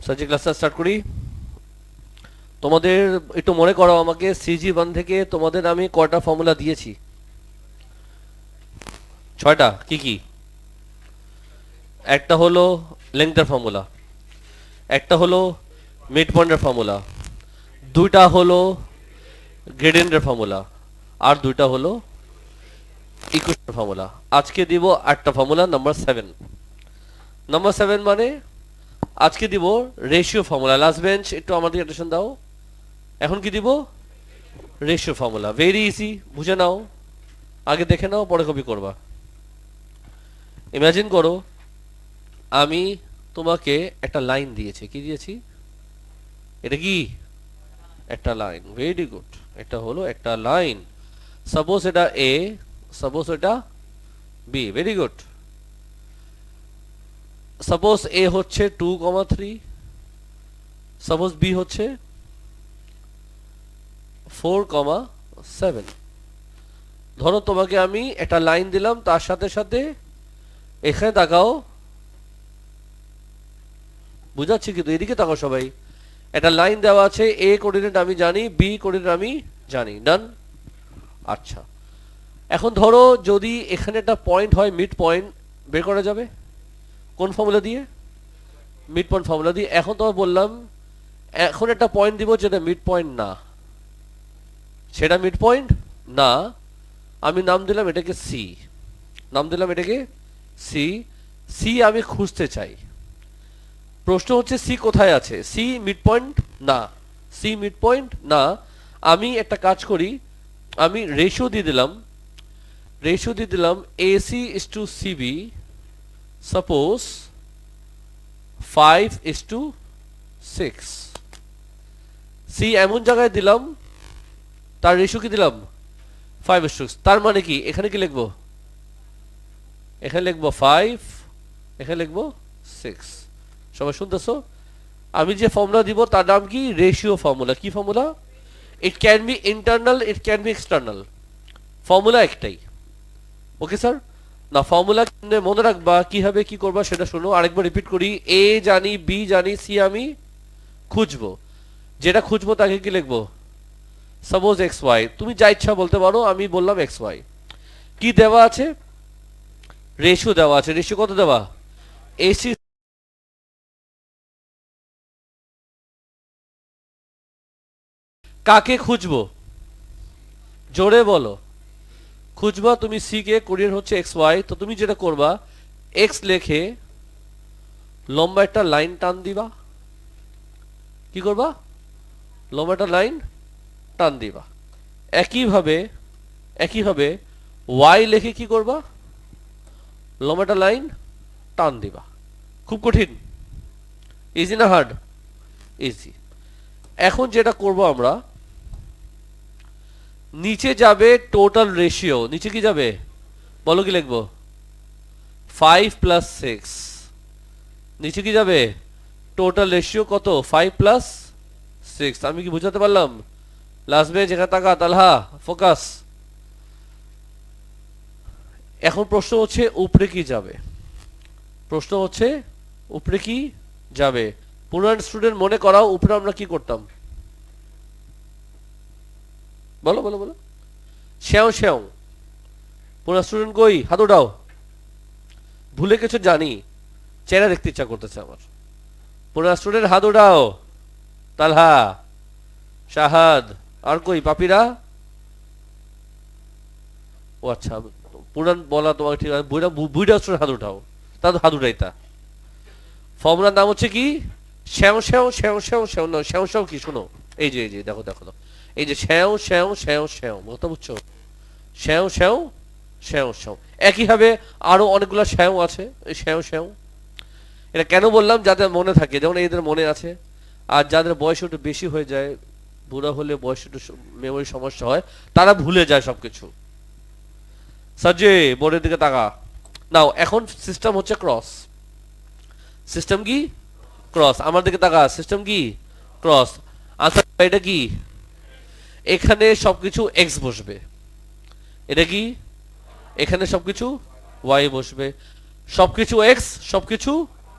সাজি ক্লাসটা স্টার্ট করি। তোমাদের একটু মনে করো আমাকে CG1 থেকে তোমাদের আমি কয়টা ফর্মুলা দিয়েছি? 6টা। কি কি? একটা হলো লেংথের ফর্মুলা, একটা হলো মিড পয়েন্টের ফর্মুলা, দুইটা হলো গ্রেডিয়েন্টের ফর্মুলা, আর দুইটা হলো ইকুয়েশনের ফর্মুলা। আজকে দিব 8টা ফর্মুলা, নাম্বার 7। নাম্বার 7 মানে আজকে দিব রেশিও ফর্মুলা। লাস্ট বেঞ্চ একটু আমাদের অ্যাটেনশন দাও। এখন কি দিব? Ratio formula. ভেরি ইজি, বুঝে নাও, আগে দেখে নাও, পরে কপি করবা। ইমাজিন করো আমি তোমাকে একটা লাইন দিয়েছি। কি দিয়েছি? এটা কি? একটা লাইন। ভেরি গুড, এটা হলো একটা লাইন। সাপোজ এটা এ, সাপোজ এটা বি। Very good. সাপোজ এ হচ্ছে 2,3, সাপোজ বি হচ্ছে 4,7। ধরো তোমাকে আমি একটা লাইন দিলাম, তার সাথে সাথে এখানে তাকাও, বুঝাচ্ছি কিন্তু এদিকে তাকাও সবাই। একটা লাইন দেওয়া আছে, এ কোঅর্ডিনেট আমি জানি, বি কোঅর্ডিনেট আমি জানি। ডান। আচ্ছা, এখন ধরো যদি এখানে একটা পয়েন্ট হয়, মিড পয়েন্ট বের করা যাবে কোন ফর্মুলা দিয়ে? মিড পয়েন্ট ফর্মুলা দিয়ে। এখন তোমার বললাম এখন একটা পয়েন্ট দিব যেটা মিড পয়েন্ট না, সেটা মিড পয়েন্ট না, আমি নাম দিলাম এটাকে সি। নাম দিলাম এটাকে সি। সি আমি খুঁজতে চাই। প্রশ্ন হচ্ছে সি কোথায় আছে? সি মিড পয়েন্ট না, সি মিড পয়েন্ট না। আমি একটা কাজ করি, আমি রেশিও দিয়ে দিলাম, রেশিও দিয়ে দিলাম AC is to CB, suppose 5:6। C এমন জায়গায় দিলাম, তার রেশিও কি দিলাম? 5:6। তার মানে কি এখানে কি লিখবো? এখানে লিখবো 5, এখানে লিখবো 6। সবাই শুনতেছো? আমি যে ফর্মুলা দিব তার নাম কি? Ratio formula. কি formula? It can be internal, it can be external. Formula একটাই। Okay sir? না, ফর্মুলা মনে রাখবা, কি হবে কি করবা সেটা শোনো। আরেকবার রিপিট করি। এ জানি, বি জানি, সি আমি খুঁজবো। যেটা খুঁজবো তাকে কি লিখবো? Suppose XY। তুমি যা ইচ্ছা বলতে পারো, আমি বললাম XY। কি দেওয়া আছে? রেশিও দেওয়া আছে। রেশিও কত দেওয়া? AC। কাকে খুঁজবো? জোরে বলো। খুঁজবা তুমি সি কে, কোরিয়ান হচ্ছে XY। তো তুমি যেটা করবা, এক্স লেখে লম্বা একটা লাইন টান দিবা। কি করবা? লম্বা একটা লাইন টান দিবা। একইভাবে একইভাবে ওয়াই লেখে কি করবা? লম্বা একটা লাইন টান দিবা। খুব কঠিন? ইজি না হার্ড? ইজি। এখন যেটা করব আমরা, নিচে যাবে টোটাল রেশিও। নিচে কি যাবে বলো? কি লিখবো? 5 + 6। নিচে কি যাবে? টোটাল রেশিও কত? 5 + 6। আমি কি বুঝাতে পারলাম? লাস্ট বেঞ্চ এখানে তাকা, তালহা ফোকাস। এখন প্রশ্ন হচ্ছে উপরে কি যাবে? প্রশ্ন হচ্ছে উপরে কি যাবে? পুরান স্টুডেন্ট মনে করাও, উপরে আমরা কি করতাম? বলো বলো বলো। শ্যাও শ্যাও। পুরান স্টুডেন্ট কই? হাত উঠাও। ভুলে কিছু জানি, চেহারা দেখতে ইচ্ছা করতেছে আমার। পুরান স্টুডেন্ট হাত উঠাও। তালহা, শাহাদ, আর কই পাপিরা? ও আচ্ছা, পুরান বলা তোমাকে ঠিক আছে। বুইড়া বুইড়া স্টুডেন্ট হাত উঠাও। তা তো হাত উঠাইতা। ফর্মুলার নাম হচ্ছে কি? শ্যাও শ্যাও শ্যাও শ্যাও শ্যাও। না, শ্যাও শ্যাও কি? শোনো, এই যে এই যে দেখো দেখো, এই যে শ্যাও শ্যাও শ্যাও শ্যাও, কথা বুঝছো? শ্যাও শ্যাও শ্যাও শ্যাও। একইভাবে আরো অনেকগুলো শ্যাও আছে। এই শ্যাও শ্যাও, এটা কেন বললাম? যাদের মনে থাকে, যেমন এদের মনে আছে। আর যাদের বয়স একটু বেশি হয়ে যায়, বুড়া হলে বয়স একটু মেমোরি সমস্যা হয়, তারা ভুলে যায় সবকিছু। সাজ্জে বোর্ডের দিকে তাকা। নাও, এখন সিস্টেম হচ্ছে ক্রস। সিস্টেম কি? ক্রস। আমার দিকে তাকা। সিস্টেম কি? ক্রস। আনসার এটা কি? এখানে সবকিছু এক্স বসবে। এটা কি? এখানে সবকিছু ওয়াই বসবে। সবকিছু এক্স, সবকিছু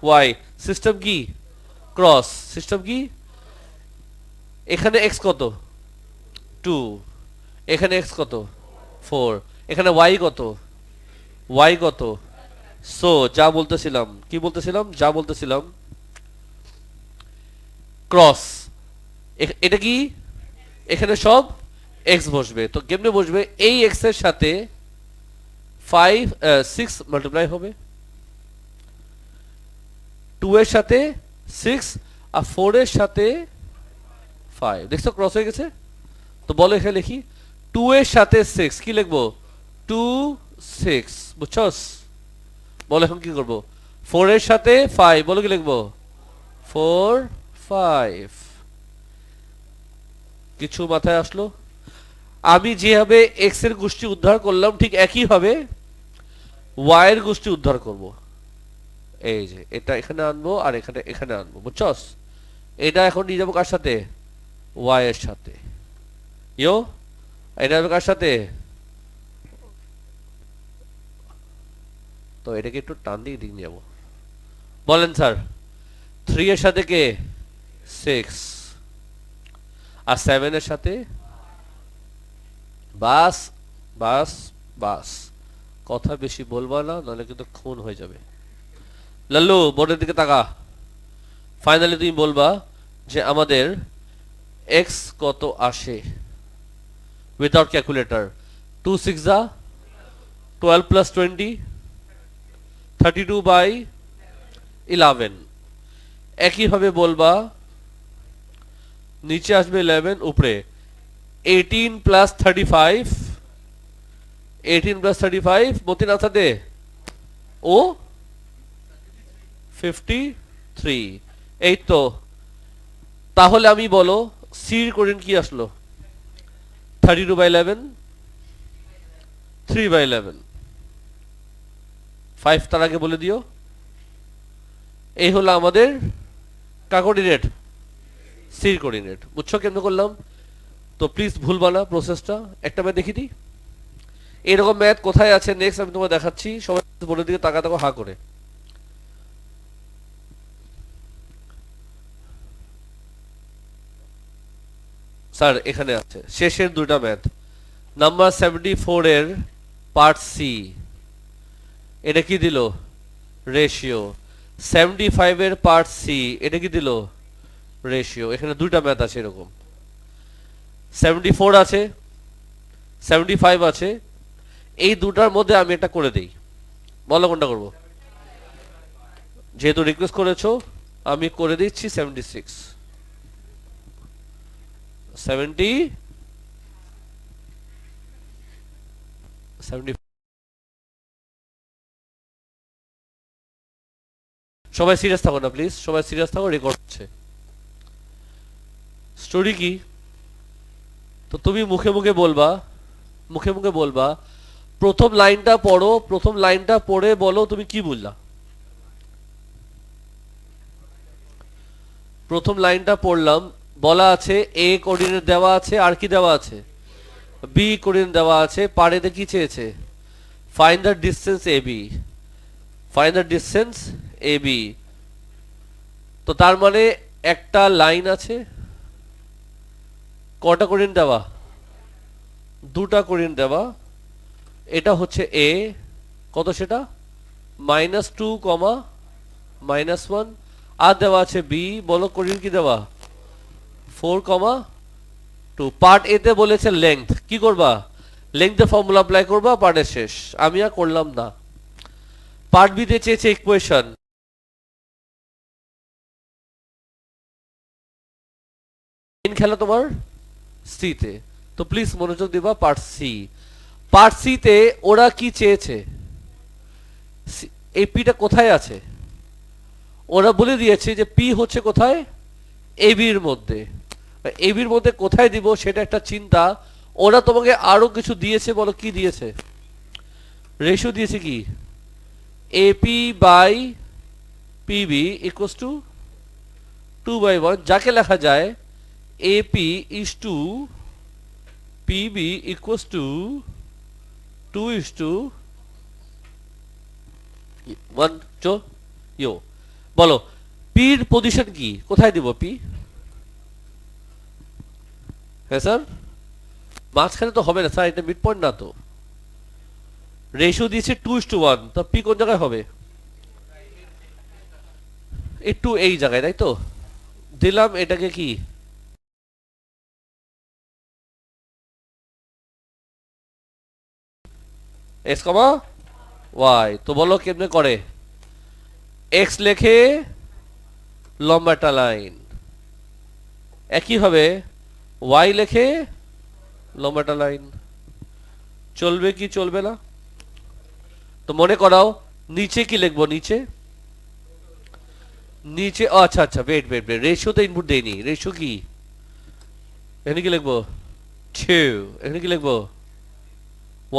ওয়াই। সিস্টেম কি? ক্রস সিস্টেম কি এখানে এক্স কত 2 এখানে এক্স কত 4 এখানে ওয়াই কত ওয়াই কত সো যা বলতেছিলাম কি বলতেছিলাম যা বলতেছিলাম ক্রস এটা কি এখানে সব এক্স বসবে তো কেমনে বসবে এই এক্স এর সাথে 6 মাল্টিপ্লাই হবে 2 এর সাথে 6 আর 4 এর সাথে 5 দেখছো ক্রস হয়ে গেছে তো বলো এখানে লিখি 2 এর সাথে 6 কি লিখবো 2 6 বুঝছস বলো এখন কি করব 4 এর সাথে 5 বলো কি লিখবো 4 5 কিছু মাথায় আসলো আমি যেভাবে এক্স এর গোষ্ঠী উদ্ধার করলাম ঠিক একই ভাবে ওয়াই এর গোষ্ঠী উদ্ধার করব এই যে এটা এখানে আনবো আর এখানে এখানে আনবো বুঝছস এটা এখন নিয়ে যাবো কার সাথে ওয়াই এর সাথে ইয়ো এটা যাবে কার সাথে তো এটাকে একটু টান দিয়ে দিক নিয়ে যাবো বলেন স্যার 3 এর সাথে কে 6 আর 7 এর সাথে বাস বাস বাস কথা বেশি বলবা না নাহলে কিন্তু খুন হয়ে যাবে লাল্লু বোর্ডের দিকে তাকা ফাইনালি তুমি বলবা যে আমাদের x কত আসে উইদাউট ক্যালকুলেটর 2 6 যা 12 প্লাস 20 32 বাই 11 একই ভাবে বলবা নিচে আসবে 11 উপরে 18 প্লাস 35 18 প্লাস 35 মতিন আনসার দে ও 53 এই তো তাহলে আমি বলো সি এর কোঅর্ডিনেট কি আসলো 32 বাই 11 3 বাই 11 5 তার আগে বলে দিও এই হলো আমাদের কার কোঅর্ডিনেট সি এর কোঅর্ডিনেট বুঝছো কেমনে করলাম তো প্লিজ ভুলবা না প্রসেসটা একটা ম্যাথ দেখি দিই এরকম ম্যাথ কোথায় আছে নেক্সট আমি তোমাকে দেখাচ্ছি সবাই বোর্ডের দিকে তাকা তাকা হা করে স্যার এখানে আছে শেষের দুটো ম্যাথ নাম্বার 74 এর পার্ট সি এটা কি দিল রেশিও 75 এর পার্ট সি এটা কি দিল রেশিও এখানে দুটো ম্যাথ আছে এরকম 74 আছে 75 আছে এই দুটার মধ্যে আমি এটা করে দেই বলো কোনটা করব যেহেতু রিকোয়েস্ট করেছো আমি করে দিচ্ছি 76 70 সবাই সিরিয়াস থাকো না প্লিজ সবাই সিরিয়াস থাকো রেকর্ড হচ্ছে স্টোরি কি তো তুমি মুখে মুখে বলবা প্রথম লাইনটা পড়ো প্রথম লাইনটা পড়ে বলো তুমি কি বললা প্রথম লাইনটা পড়লাম বলা আছে এ কোঅর্ডিনেট দেওয়া আছে আর কি দেওয়া আছে বি কোঅর্ডিনেট দেওয়া আছে পারেতে কি চেয়েছে find the distance AB find the distance AB তো তার মানে একটা লাইন আছে কটা কোঅর্ডিনেট দেওয়া দুটা কোঅর্ডিনেট দেওয়া এটা হচ্ছে এ কত সেটা -2, -1 আর দেওয়া আছে বি বলো কোঅর্ডিনেট কি দেওয়া 4, 2 পার্ট এ তে বলেছে লেংথ কি করবা লেংথের ফর্মুলা অ্যাপ্লাই করবা পার্টের শেষ আমি আর করলাম না পার্ট বি তে চেয়েছে ইকুয়েশন মেইন খেলা তোমার সি তে তো প্লিজ মনোযোগ দিবা পার্ট সি তে ওরা কি চেয়েছে এই পিটা কোথায় আছে ওরা বলে দিয়েছে যে পি হচ্ছে কোথায় এবির মধ্যে এবির মধ্যে কোথায় দিব সেটা একটা চিন্তা ওরা তোমাকে আরো কিছু দিয়েছে বলো কি দিয়েছে রেশিও দিয়েছে কি AP by PB equals to 2/1 যাকে লেখা যায় AP is to PB equals to 2:1 চো ইয়ো বলো P পির পজিশন কি, কোথায় দিব পি? হ্যাঁ স্যার, মাঝখানে তো হবে না স্যার, এটা মিড পয়েন্ট না তো। রেশিও দিয়েছে 2:1, তা পি কোন জায়গায় হবে? একটু এই জায়গায়, তাই তো। দিলাম এটাকে কি, এক্স কমা ওয়াই। তো বলো কেমনে করে? এক্স লেখে লম্বা একটা লাইন, একইভাবে ওয়াই লেখে লম্বা একটা লাইন। চলবে কি চলবে না? তো মনে করাও, নিচে কি লিখবো? নিচে নিচে আচ্ছা আচ্ছা, ওয়েট ওয়েট ওয়েট, রেশিও তো ইনপুট দেইনি। রেশিও কি, এখানে কি লিখবো? 2। এখানে কি লিখবো?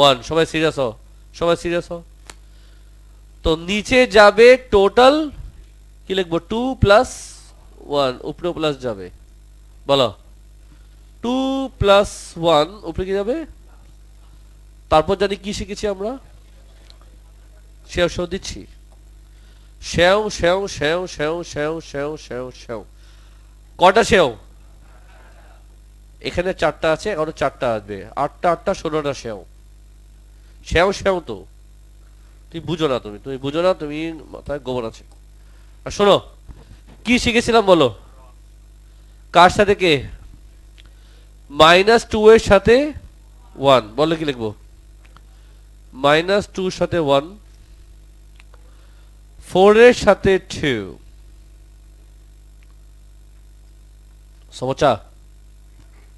1। সবাই সিরিয়াস হও, সবাই সিরিয়াস হও। তো নিচে যাবে টোটাল, কি লিখবো? 2+1, উপরেও প্লাস যাবে। বলো 2+1 উপরে কি যাবে? তারপর জানি কি শিখেছি আমরা? শেও শেও দিচ্ছি, শেও শেও শেও শেও শেও শেও শেও শেও। কটা শেও? এখানে 4টা আছে, এখানে 4টা আসবে, 8টা 8টা 16টা শেও। শেও শেও তো তুমি বুঝো না, তুমি বুঝো না, তুমি মাথায় গোবর আছে। আর শোনো, কি শিখেছিলাম বলো? কার সাথে কে? -2 এর সাথে 1, বলো কি লিখবো? -2 সাথে 1, 4 এর সাথে 2। সমস্যা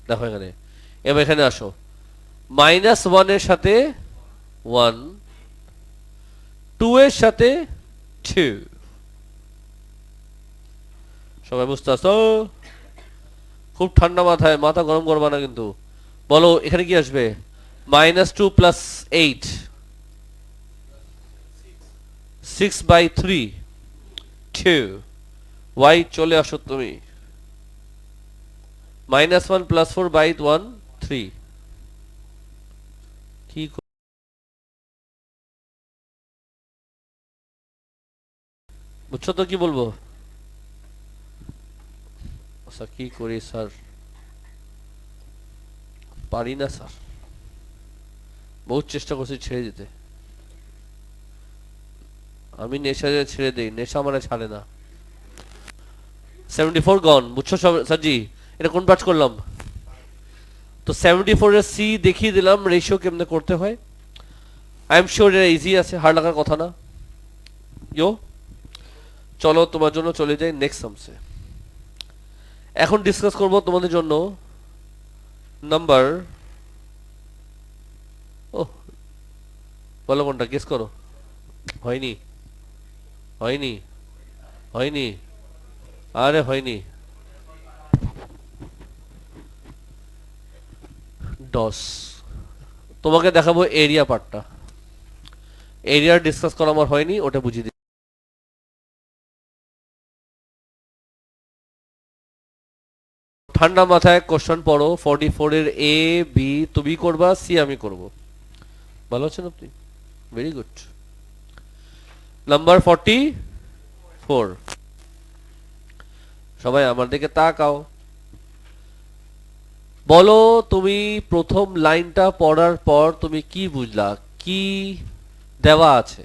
দেখো এখানে। এবার এখানে আসো, -1 এর সাথে 1, 2 এর সাথে 2। সবাই বুঝতে আসো? খুব ঠান্ডা মাথায়, মাথা গরম করবা না কিন্তু। বলো এখানে কি আসবে? -2 + 8, 6/3, 2। ওয়াই চলে আসো তুমি, -1 + 4/1, 3। কি বুঝছো তো কি বলবো? আচ্ছা কি করি স্যার, পারি না স্যার, বহুত চেষ্টা করছি ছেড়ে দিতে। আমি নেশা ছেড়ে দেই, নেশা মানে ছাড়ে না। 74 গন, বুঝছো সব স্যারজি? এটা কোন পাঠ করলাম? তো 74 এর সি দেখিয়ে দিলাম রেশিও কেমনে করতে হয়। আই এম শিওর এটা ইজি আছে, হার্ড লাগার কথা না। ইয়ো, চলো তোমার জন্য চলে যাই নেক্সট সামসে। এখন ডিসকাস করব তোমাদের জন্য নাম্বার, ও বলো কোনটা, গেস করো। হয়নি, হয়নি, হয়নি, আরে হয়নি। ডস। তোমাকে দেখাবো এরিয়া পার্টটা, এরিয়ার ডিসকাস করা আমার হয়নি, ওটা বুঝিয়ে দিই। ঠান্ডা মাথায় কোশ্চেন পড়ো। 44 এর এ বি তুমি করবা, সি আমি করব। ভালো আছেন আপনি? Very good. নাম্বার 44, সবাই আমার দিকে তাকাও। বলো তুমি প্রথম লাইনটা পড়ার পর তুমি কি বুঝলা? কি দেওয়া আছে?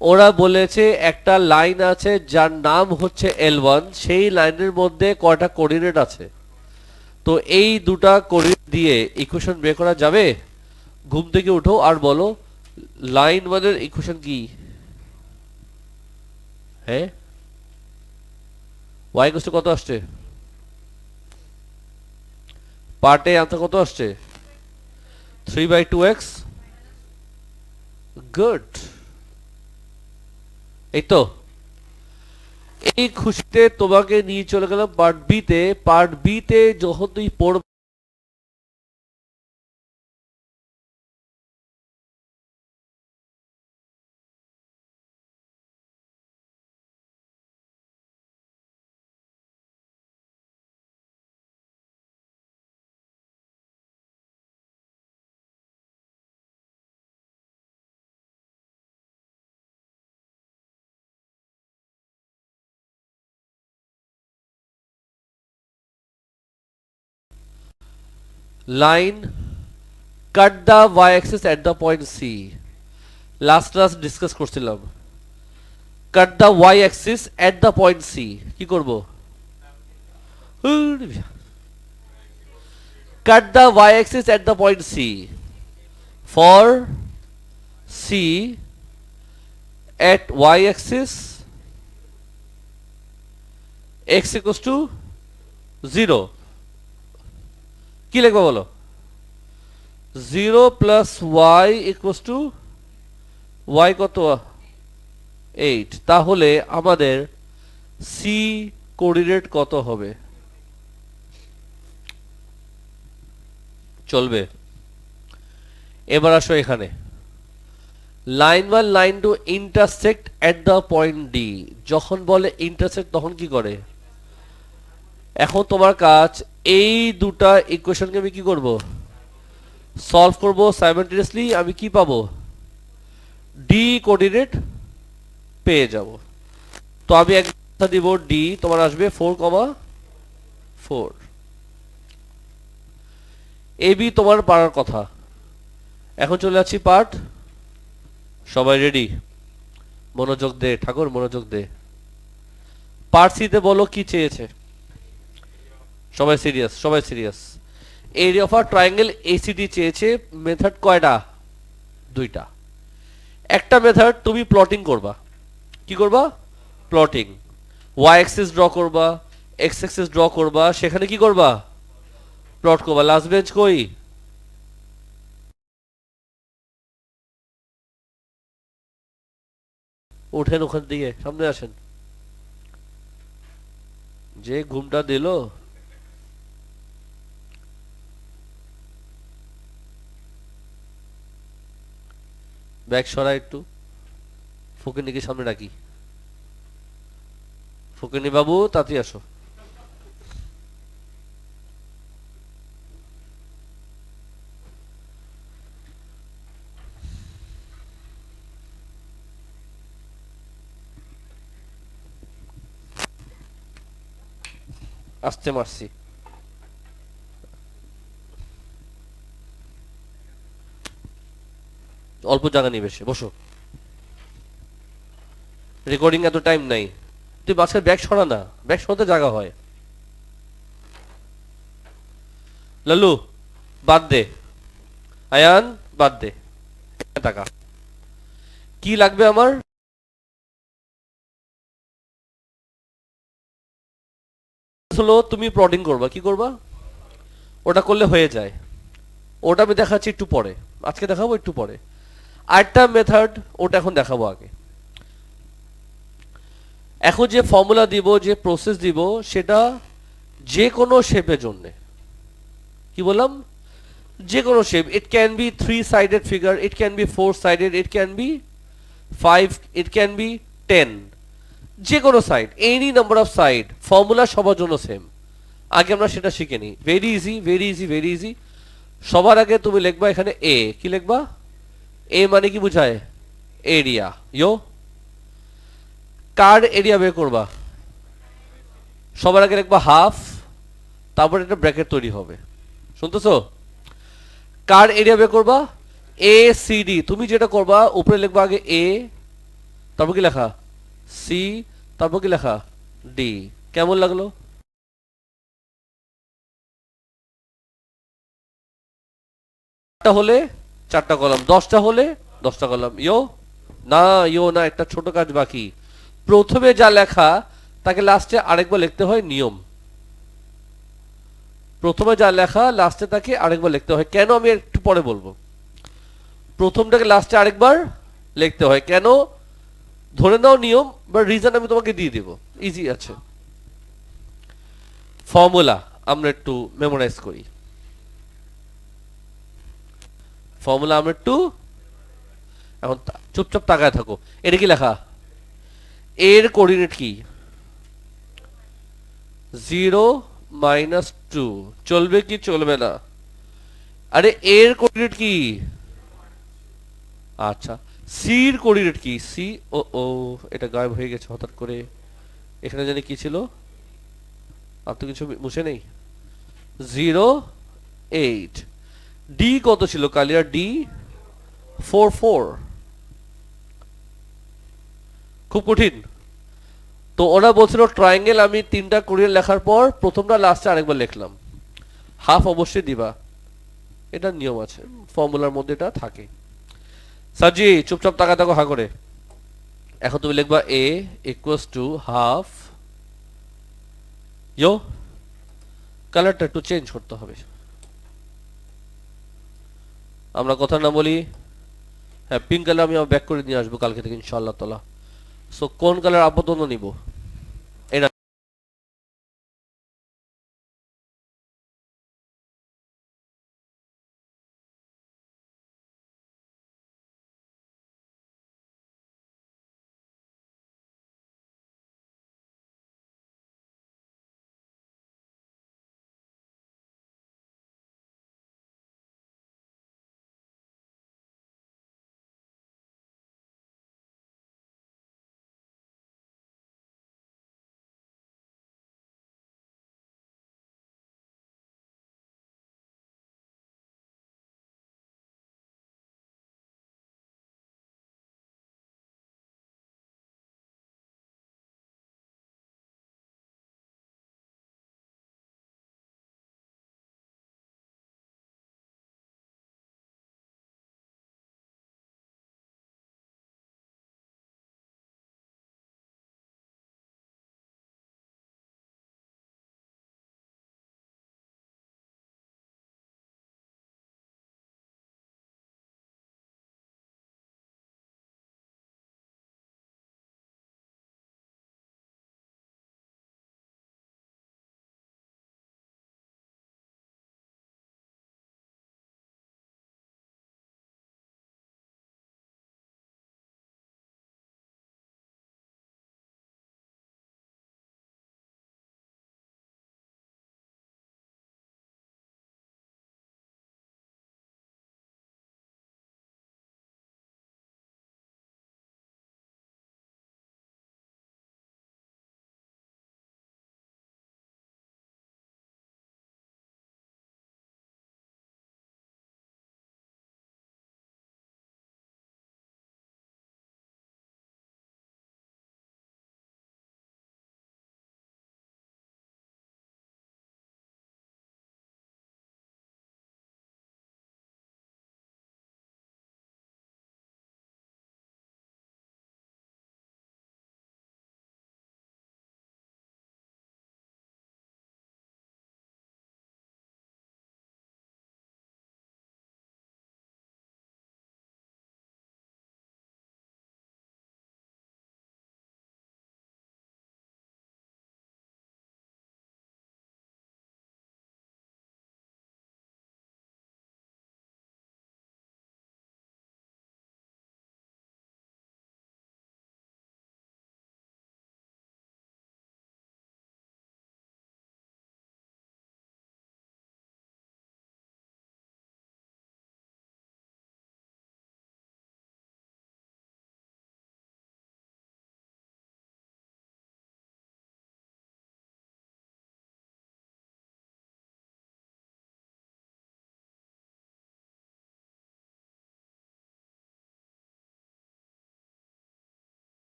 ওরা বলেছে একটা লাইন আছে যার নাম হচ্ছে L1, সেই লাইনের মধ্যে কয়টা কোঅর্ডিনেট আছে। তো এই দুটা কোঅর্ডিনেট দিয়ে ইকুয়েশন বের করা যাবে। ঘুম থেকে উঠো আর বলো লাইন ওয়ানের ইকুয়েশন কি? হ্যাঁ, y কত আসছে? পার্টে আনসার কত আসছে? 3/2x। গুড, এই তো। এই খুশিতে তোমাকে নিয়ে চলে গেলাম পার্ট বি তে। পার্ট বি তে যখন তুই পড়বে line cut the y axis at the point C. Last class discuss করছিলাম, cut the y axis at the point C. কি করব? Cut the y axis at the point C for C at y axis x equals to 0। কি লিখবো বলো? 0 plus y equals to y কত? 8। তাহলে আমাদের c coordinate কত হবে? চলবে। এবার আসো এখানে, line 1 line 2 intersect at the point D. যখন বলে ইন্টারসেক্ট তখন কি করে? এখন তোমার কাজ এই দুটা ইকুয়েশনকে আমি কি করব? সলভ করব সাইমালটেনিয়াসলি। আমি কি পাবো? ডি কোঅর্ডিনেট পেয়ে যাব। তো আমি একটা দিব ডি, তোমার আসবে 4,4। এবি তোমার পারার কথা। এখন চলে যাচ্ছি পার্ট। সবাই রেডি? মনোযোগ দে ঠাকুর, মনোযোগ দে। পার্ট সিতে বলো কি চেয়েছে? সবাই সিরিয়াস, সবাই serious. Area of a triangle ACD চেয়েছে। মেথড কয়টা? দুইটা। একটা মেথড তুমি প্লটিং করবা। কি করবা? প্লটিং। ওয়াই অ্যাক্সিস ড্র করবা, এক্স অ্যাক্সিস ড্র করবা, সেখানে কি করবা? প্লট করবা। লাস্ট বেঞ্চ কই? ওঠেন ওখান দিয়ে, সামনে আসেন। যে ঘুমটা দিল, ব্যাগ সরা একটু। ফকিনিকে সামনে রাখি। ফকিনি বাবু তাড়াতাড়ি আসো। আসতে মারছি। অল্প জায়গা নিয়ে বেশি বসো। রেকর্ডিং এত টাইম নাই। তুই বাসের ব্যাগ সরা না, ব্যাগ সরাতে জায়গা হয়। লালু বাদ দে, আয়ান বাদ দে। টাকা কি লাগবে আমার? হলো তুমি প্লটিং করবা। কি করবা? ওটা করলে হয়ে যায়। ওটা আমি দেখাচ্ছি একটু পরে, আজকে দেখাবো একটু পরে। আরেকটা মেথড, ওটা এখন দেখাবো আগে। এখন যে ফর্মুলা দিব, যে প্রসেস দিব, সেটা যে কোনো শেপের জন্য। কি বললাম? যে কোনো shape. It can B 3 sided figure, it can B 4 sided, it can B 5, it can B 10। যে কোনো side, any number of side, formula সবার জন্য সেম। আগে আমরা সেটা শিখে নিই। Very easy, very easy, very easy. সবার আগে তুমি লিখবা এখানে এ। কি লিখবা? এ মানে কি বুঝায়? এরিয়া। ইয়ো, কার এরিয়া বের করবা? সবার আগে লিখবা হাফ, তারপর একটা ব্র্যাকেট তৈরি হবে। শুনতেছো? কার এরিয়া বের করবা? A C D. তুমি যেটা করবা, উপরে লিখবা আগে এ, তারপর কি লেখা? সি, তারপর কি লেখা? ডি। কেমন লাগলো? হলে 4টা কলাম, 10টা হলে 10টা কলাম। ইয়ো না, ইয়ো না, একটা ছোট কাজ বাকি। প্রথমে যা লেখা তাকে লাস্টে আরেকবার লিখতে হয়, নিয়ম। প্রথমে যা লেখা লাস্টে তাকে আরেকবার লিখতে হয়। কেন আমি একটু পরে বলবো। প্রথমটাকে লাস্টে আরেকবার লিখতে হয় কেন? ধরে নাও নিয়ম বা রিজন আমি তোমাকে দিয়ে দিব, ইজি আছে। ফর্মুলা আমরা একটু মেমোরাইজ করি। ফর্মুলা আমরা একটু এখন চুপচাপ তাকায় থাকো। এটা কি লেখা? এর কোঅর্ডিনেট কি? 0 - 2। চলবে কি চলবে না? আরে এর কোঅর্ডিনেট কি? আচ্ছা, সির কোঅর্ডিনেট কি? সি, ও ও এটা গায়েব হয়ে গেছে হঠাৎ করে। এখানে জানি কি ছিল? আর তো কিছু মুছে নেই। 0 8 ডি কত ছিল কালিয়ার ডি 4 খুব কঠিন তো ওরা বলছিল ট্রায়াঙ্গেল আমি তিনটা কোরিয়ান লেখার পর প্রথমটা লাস্টে আরেকবার লিখলাম হাফ অবশ্যই দিবা এটা নিয়ম আছে ফর্মুলার মধ্যে এটা থাকে সাজি চুপচাপ তাকা তাকো হা করে এখন তুমি লিখবা a ইকুয়ালস টু হাফ ইয়ো কালারটা একটু চেঞ্জ করতে হবে আমরা কথা না বলি হ্যাঁ পিঙ্ক কালার আমি ব্যাক করে নিয়ে আসবো কালকে থেকে ইনশাআল্লাহ তাআলা সো কোন কালার আপাতত নিব এটা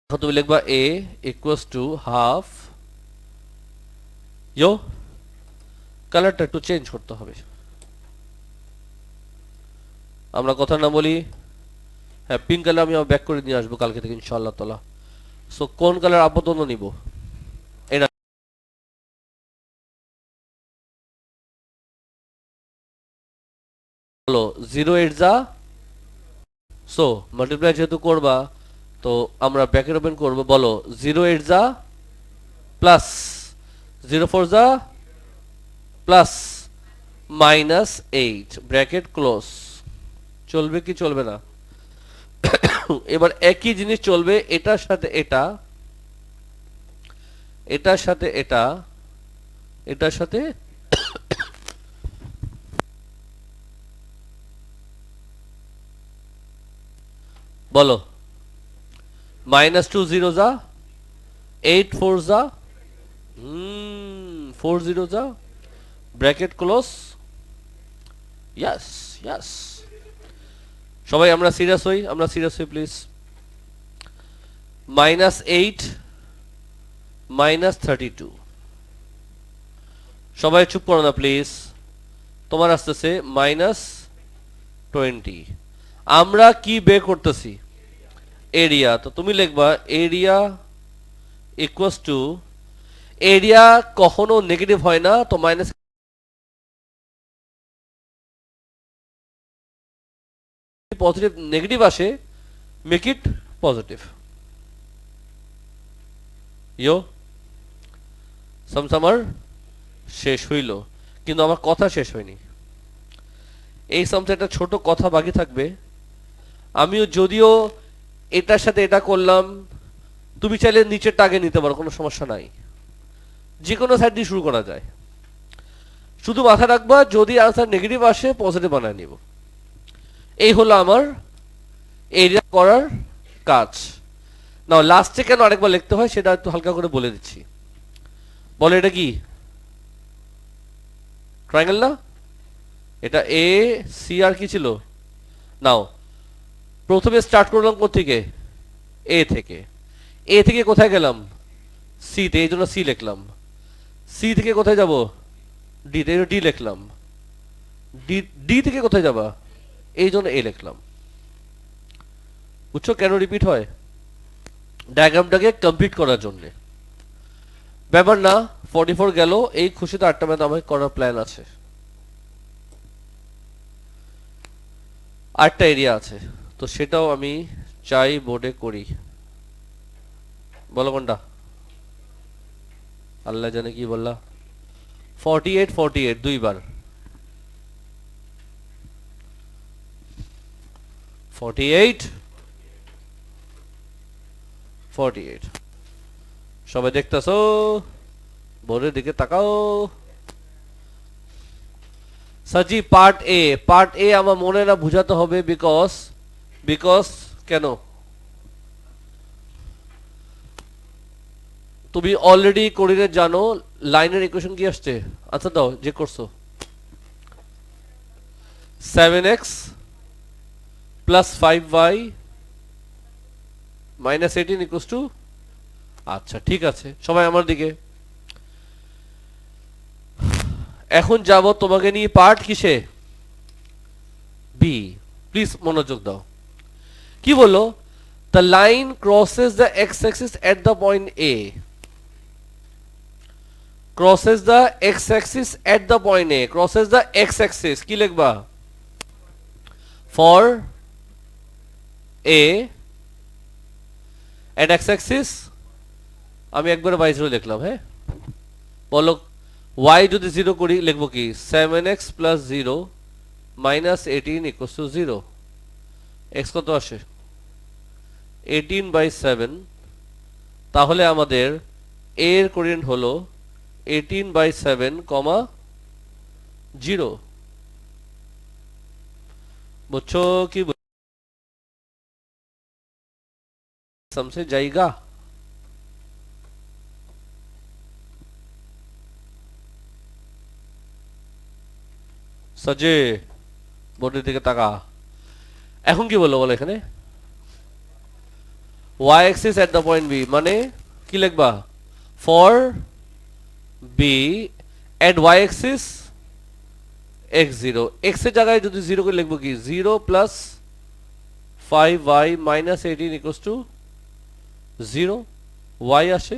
এখন তুমি লিখবা a ইকুয়ালস টু হাফ, ইয়ো কালারটা একটু চেঞ্জ করতে হবে। আমরা কথা না বলি, হ্যাঁ পিঙ্ক কালার আমি ব্যাক করে নিয়ে আসবো কালকে থেকে ইনশাআল্লাহ তাআলা। সো কোন কালার আপাতত নিব? এটা হলো 08 যা, সো মাল্টিপ্লাই যেহেতু করবা তো আমরা ব্র্যাকেট ওপেন করব, বলো 08 যা প্লাস 04 যা প্লাস -8 ব্র্যাকেট ক্লোজ। চলবে কি চলবে না? এবার একই জিনিস চলবে এটার সাথে এটা, এটার সাথে এটা, এটার সাথে বলো -20 যা 84 যা 40 যা ব্র্যাকেট ক্লোজ। ইয়াস ইয়াস, সবাই আমরা সিরিয়াস হই, আমরা সিরিয়াস হই প্লিজ। -8 -32, সবাই চুপ করো না প্লিজ। তোমার আসতেছে -20। আমরা কি বের করতেছি? এরিয়া। তো তুমি লিখবা এরিয়া ইকুয়ালস টু, এরিয়া কখনো নেগেটিভ হয় না, তো মাইনাস পজিটিভ নেগেটিভ আসে, মেক ইট পজিটিভ। ইয়ো সামসামার শেষ হইল, কিন্তু আমার কথা শেষ হয়নি। এই সামসে একটা ছোট কথা বাকি থাকবে। আমিও যদিও এটার সাথে এটা করলাম, তুমি চাইলে নিচেরটা আগে নিতে পারো, কোনো সমস্যা নাই, যে কোনো সাইড দিয়ে শুরু করা যায়। শুধু মাথা রাখবা যদি আনসার নেগেটিভ আসে পজিটিভ বানায় নিব। এই হলো আমার এরিয়া করার কাজ। নাও লাস্টে কেন আরেকবার লিখতে হয় সেটা একটু হালকা করে বলে দিচ্ছি। বলো এটা কি? ট্রায়াঙ্গেল না? এটা এ সি আর কি ছিল? নাও প্রথমে স্টার্ট করলাম কোত্থেকে? এ থেকে। এ থেকে কোথায় গেলাম? সি তে, এই জন্য সি লিখলাম। সি থেকে কোথায় যাব? ডি তে, ডি লিখলাম। ডি ডি থেকে কোথায় যাবা? এই জন্য এ লিখলাম। বুঝছো কেন রিপিট হয়? ডায়াগ্রামটাকে কমপ্লিট করার জন্য। ব্যাপার না, 44 গেল, এই খুশিতে 8টা ম্যাথ আমার করার প্ল্যান আছে। 8টা এরিয়া আছে, তো সেটাও আমি চাই বোর্ডে করি। বলো কোনটা? আল্লাহ জানে কি বললা। 48 48 দুইবার, 48 48। সবাই দেখতেছো? বোর্ডের দিকে তাকাও। সাজি পার্ট এ, পার্ট এ আমার মনে না বুঝাতে হবে, বিকজ বিকজ কেন? তুমি অলরেডি কোঅর্ডিনেট জানো, লাইনের ইকুয়েশন কি আসছে? আচ্ছা দাও যে করছো। 7x plus 5y minus 18 equals to, আচ্ছা ঠিক আছে সবাই আমার দিকে। এখন যাব তোমাকে নিয়ে পার্ট কিসে? বি। প্লিজ মনোযোগ দাও। কি বলো? The line crosses the x Axis at the point A. crosses the x axis at the point A, crosses the x axis কি লিখবা? for A at x axis আমি একবারে y 0 লিখলাম। হ্যাঁ বলো y যদি 0 করি লিখবো কি? 7x plus 0 minus 18 equals to 0। x কত আসে? 18/7। তাহলে আমাদের a এর কোঅর্ডিনেট হলো 18/7, 0। বুঝছো কি? সমসে যাইগা? সাজে বোর্ডের দিকে তাকা। এখন কি বললো বলো এখানে? y axis at the point b মানে কি লিখবা for b at y axis x0 x এর জায়গায় যদি 0 করে লিখব কি 0 plus 5y minus 18 equals to 0 y আসে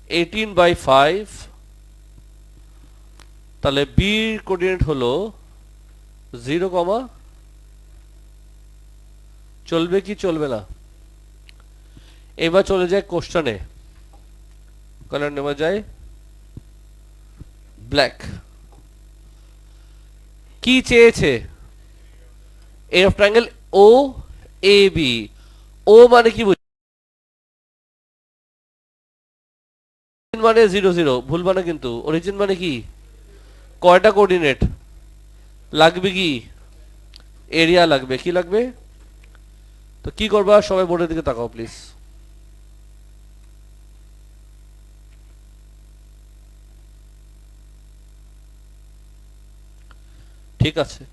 18 by 5 তাহলে b এর কোঅর্ডিনেট হলো 0, চলবে কি চলবে না এবার চলে যায় কোশ্চেনে কালার নেওয়া যায় ব্ল্যাক কি চেয়েছে A of triangle O A B O মানে কি মানে 0 0 ভুলবা না কিন্তু অরিজিন মানে কি কয়টা কোঅর্ডিনেট লাগবে কি এরিয়া লাগবে কি লাগবে তো কি করবা সবাই বোর্ডের দিকে তাকাও প্লিজ ঠিক আছে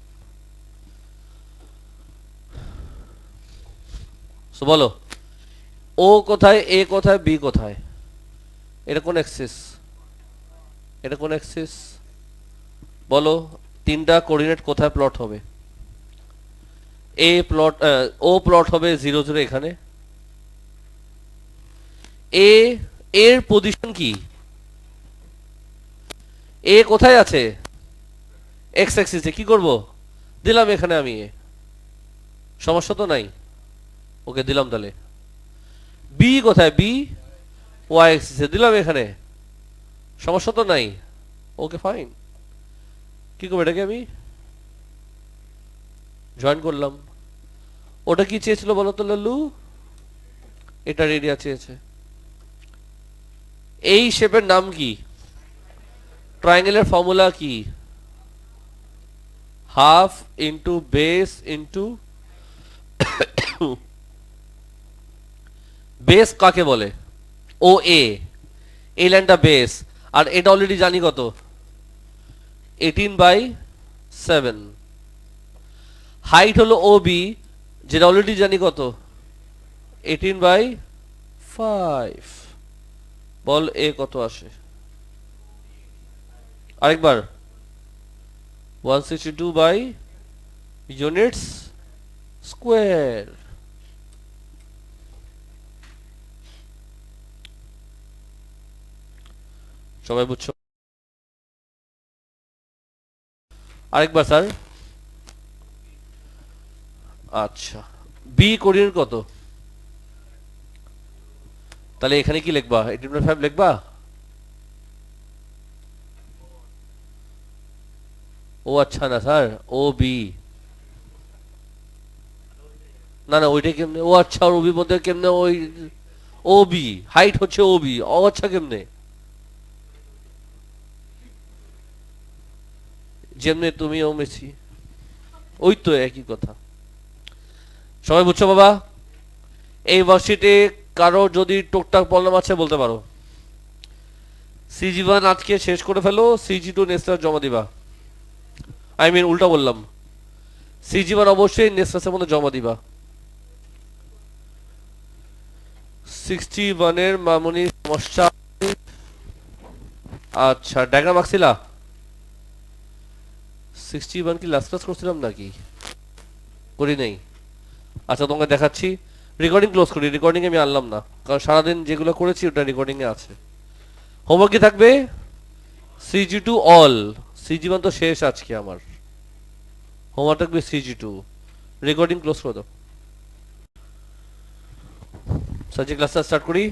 সো বলো ও কোথায় এ কোথায় বি কোথায় এটা কোন অ্যাক্সিস এটা কোন অ্যাক্সিস বলো তিনটা কোঅর্ডিনেট কোথায় প্লট হবে এ প্লট ও প্লট হবে 0 0 এখানে এ এর পজিশন কি এ কোথায় আছে এক্স অ্যাক্সিসে কি করব দিলাম এখানে আমি সমস্যা তো নাই ওকে দিলাম তাহলে বি কোথায় বি ওয়াই অ্যাক্সিসে দিলাম এখানে সমস্যা তো নাই ওকে ফাইন কি করব এটাকে আমি জয়েন করলাম ওটা কি চেয়েছিল বলো তো লাল্লু এটার এরিয়া চেয়েছে এই শেপের নাম কি ট্রায়াঙ্গেলের ফর্মুলা কি half into base into base কাকে বলে ও এ এই লাইনটা বেস আর এটা অলরেডি জানি কত 18/7 হাইট হলো ও বি যেটা অলরেডি জানি কত 18/5 বল এ কত আসে আরেকবার 162 বাই ইউনিটস স্কোয়ার সবাই বুঝছো আরেকবার স্যার আচ্ছা বি কোঅর্ডিনেট কত তাহলে এখানে কি লিখবা 18/5 লিখবা ও আচ্ছা না স্যার ও বি না না ওইটা কেমনে ও আচ্ছা আর ওবির মধ্যে কেমনে ওই ও বি হাইট হচ্ছে ও বি ও আচ্ছা কেমনে যেমনে তুমি ও মেসি ওই তো একই কথা সবাই বুঝছো বাবা এই ওয়ার্কশিটে কারো যদি টুকটাক প্রবলেম আছে বলতে পারো সিজি1 আজকে শেষ করে ফেলো সিজি2 নেক্সট জমা দিবা আই মিন উল্টা বললাম সিজি1 অবশ্যই নেক্সট ক্লাসের মধ্যে জমা দিবা 61 এর মামুনি সমস্যা আচ্ছা ডায়াগ্রাম আঁকছিলা 61 কি লাস্ট ক্লাস করছিলাম নাকি করি নাই আচ্ছা তোমাকে দেখাচ্ছি রেকর্ডিং ক্লোজ করি রেকর্ডিং আমি আনলাম না কারণ সারাদিন যেগুলো করেছি ওটা রেকর্ডিং এ আছে হোমওয়ার্ক কি থাকবে সিজি2 অল সিজি1 তো শেষ আজকে আমার হোমওয়ার্ক থাকবে সিজি2 রেকর্ডিং ক্লোজ করে দাও সাজি ক্লাসটা স্টার্ট করি